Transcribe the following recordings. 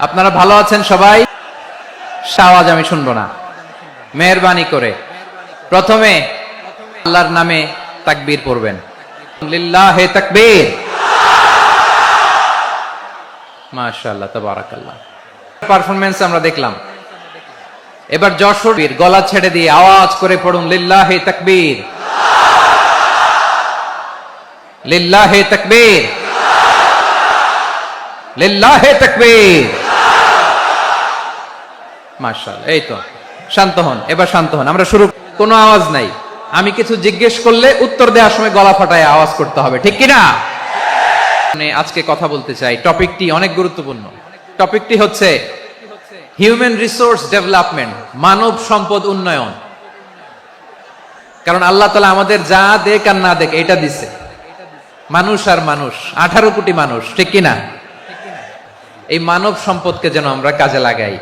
আপনারা ভালো আছেন সবাই? আওয়াজ আমি শুনবো না, মেহেরবানি করে। প্রথমে আল্লাহর নামে তাকবীর পড়বেন। লিল্লাহে তাকবীর। মাশাআল্লাহ, তাবারাকাল্লাহ। পারফরম্যান্স আমরা দেখলাম। এবার যশোর গলা ছেড়ে দিয়ে আওয়াজ করে পড়ুন, লিল্লাহে তাকবীর, লিল্লাহে তাকবীর, লিল্লাহে তাকবীর। মাশাআল্লাহ। এই তো, শান্ত হন, এবার শান্ত হন। আমরা শুরু। কোনো আওয়াজ নাই। আমি কিছু জিজ্ঞেস করলে উত্তর দেওয়ার সময় গলা ফাটায় আওয়াজ করতে হবে, ঠিক কিনা? আজকে কথা বলতে চাই, টপিকটি অনেক গুরুত্বপূর্ণ। টপিকটি হচ্ছে হিউম্যান রিসোর্স ডেভেলপমেন্ট, মানব সম্পদ উন্নয়ন। কারণ আল্লাহ তাআলা আমাদের যা দেখ আর না দেখ এটা দিছে। মানুষ আর মানুষ, 18 কোটি মানুষ, ঠিক কিনা? এই মানব সম্পদকে যেন আমরা কাজে লাগাই,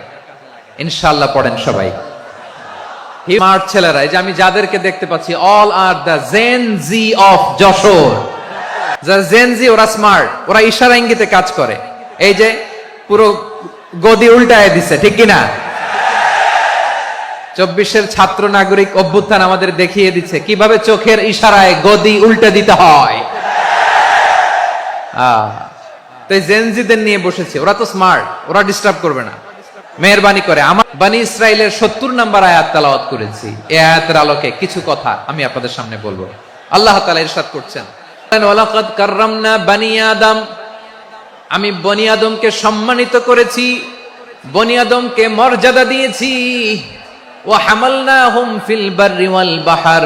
ইনশাআল্লাহ। পড়েন সবাই। স্মার্ট ছেলেরা, এই যে আমি যাদেরকে দেখতে পাচ্ছি, all are the Gen Z of Jessore. যারা জেন জি, ওরা স্মার্ট, ওরা ইশারা ইঙ্গিতে কাজ করে। এই যে পুরো গদি উল্টায় দিছে, ঠিক কিনা? 24-এর ছাত্র নাগরিক অভ্যুত্থান আমাদের দেখিয়ে দিচ্ছে কিভাবে চোখের ইশারায় গদি উল্টে দিতে হয়। তাই জেনজিদের নিয়ে বসেছে, ওরা তো স্মার্ট, ওরা ডিস্টার্ব করবে না। মেহেরবানি করে আমার বনি ইসরাইলের 70 নম্বর আয়াত তেলাওয়াত করেছি। এই আয়াতের আলোকে কিছু কথা আমি আপনাদের সামনে বলবো। আল্লাহ তাআলা ইরশাদ করছেন, ওয়ালাকাদ কাররামনা বনি আদম, আমি বনি আদমকে সম্মানিত করেছি, বনি আদমকে মর্যাদা দিয়েছি। ওয়া হামালনাহুম ফিল বাররি ওয়াল বাহর,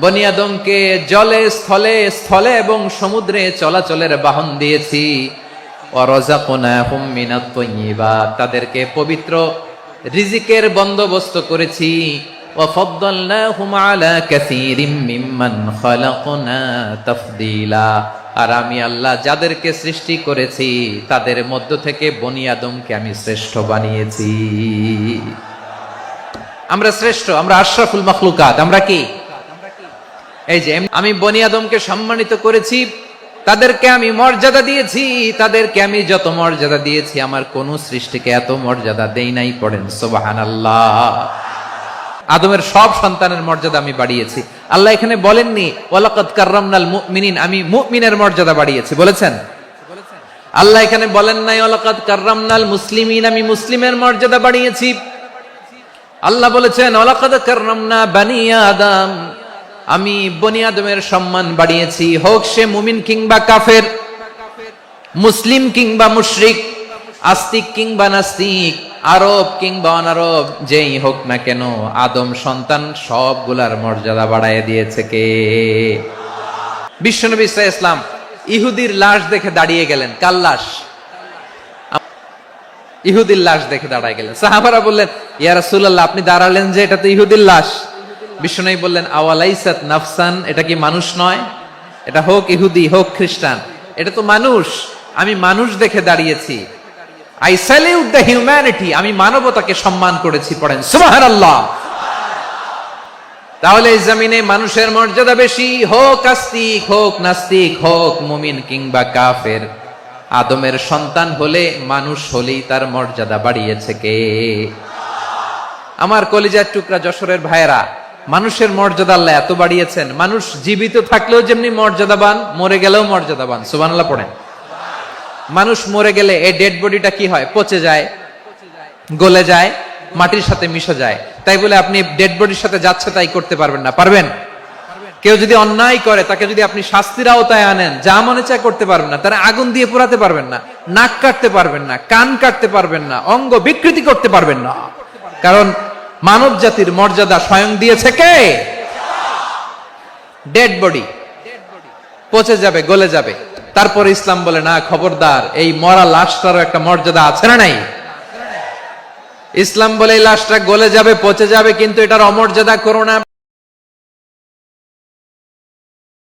বনি আদমকে জলে স্থলে, স্থলে এবং সমুদ্রে চলাচলের বাহন দিয়েছি। ওয়া রাযাকনাহুম মিনাত তাইয়্যিবাত, তাদেরকে পবিত্র রিজিকের বন্দোবস্ত করেছি। ওয়া ফাদ্দালনাহুম আলা কাসীরিম মিম্মান খালাকনা তাফদীলা, আর আমি আল্লাহ যাদেরকে সৃষ্টি করেছি তাদের মধ্য থেকে বনি আদমকে আমি শ্রেষ্ঠ বানিয়েছি। আমরা শ্রেষ্ঠ, আমরা আশরাফুল মাখলুকাত। আমরা কি? এই যে আমি বনি আদমকে সম্মানিত করেছি, তাদেরকে আমি মর্যাদা দিয়েছি। তাদেরকে আমি যত মর্যাদা দিয়েছি, আমার কোন সৃষ্টিকে এত মর্যাদা দেই নাই। পড়েন সুবহানাল্লাহ। আদমের সব সন্তানের মর্যাদা আমি বাড়িয়েছি। আল্লাহ এখানে বলেননি ওয়ালাকাদ কাররামনাল মুমিনিন, আমি মুমিনের মর্যাদা বাড়িয়েছি, বলেছেন? আল্লাহ এখানে বলেন নাই ওয়ালাকাদ কাররামনাল মুসলিমিন, আমি মুসলিমের মর্যাদা বাড়িয়েছি। আল্লাহ বলেছেন ওয়ালাকাদ কাররামনা বনি আদম, আমি বনি আদমের সম্মান বাড়িয়েছি। হোক সে মুমিন কিংবা কাফের, মুসলিম কিংবা মুশরিক, আস্তিক কিংবা নাস্তিক, আরব কিংবা অনারব, যেই হোক না কেন, আদম সন্তান সবগুলার মর্যাদা বাড়ায় দিয়েছে কে? বিশ্বনবী সাল্লাল্লাহু আলাইহি ওয়াসাল্লাম ইহুদির লাশ দেখে দাঁড়িয়ে গেলেন। কার লাশ? ইহুদির লাশ দেখে দাঁড়ায় গেলেন। সাহাবারা বললেন, ইয়া রাসূলুল্লাহ, আপনি দাঁড়ালেন যে, এটা তো ইহুদির লাশ। বিশ্বনবী বললেন, আওয়ালাইসাত নাফসান, এটা কি মানুষ নয়? এটা হোক ইহুদি হোক খ্রিস্টান, এটা তো মানুষ। আমি মানুষ দেখে দাঁড়িয়েছি। আই স্যালিউট দ্য হিউম্যানিটি, আমি মানবতাকে সম্মান করেছি। পড়েন সুবহানাল্লাহ। তাহলে এই জমিনে মানুষের মর্যাদা বেশি, হোক আস্তিক হোক নাস্তিক, হোক মুমিন কিংবা কাফের। আদমের সন্তান হলে, মানুষ হলেই তার মর্যাদা বাড়িয়েছে কে? আমার কলিজার টুকরা যশোরের ভাইয়েরা, মানুষের মর্যাদা আল্লাহ এত বাড়িয়েছেন। মানুষ জীবিত থাকলেও যেমনি মর্যাদাবান, মরে গেলেও মর্যাদাবান। সুবহানাল্লাহ পড়েন। মানুষ মরে গেলে এই ডেড বডিটা কি হয়? পচে যায়, গলে যায়, মাটির সাথে মিশে যায়। তাই বলে আপনি ডেড বডির সাথে যাচ্ছে তাই করতে পারবেন না। পারবেন? কেউ যদি অন্যায় করে, তাকে যদি আপনি শাস্তির আওতায় আনেন, যা মনে চায় করতে পারবেন না। তারা আগুন দিয়ে পোড়াতে পারবেন না, নাক কাটতে পারবেন না, কান কাটতে পারবেন না, অঙ্গ বিকৃতি করতে পারবেন না। কারণ মানব জাতির মর্যাদা স্বয়ং দিয়েছে কে? ডেড বডি পচে যাবে, গলে যাবে। তারপর ইসলাম বলে, না, খবরদার, এই মরা লাশটারও একটা মর্যাদা আছে না নাই? ইসলাম বলে এই লাশটা গলে যাবে, পচে যাবে, কিন্তু এটার অমর্যাদা করো না।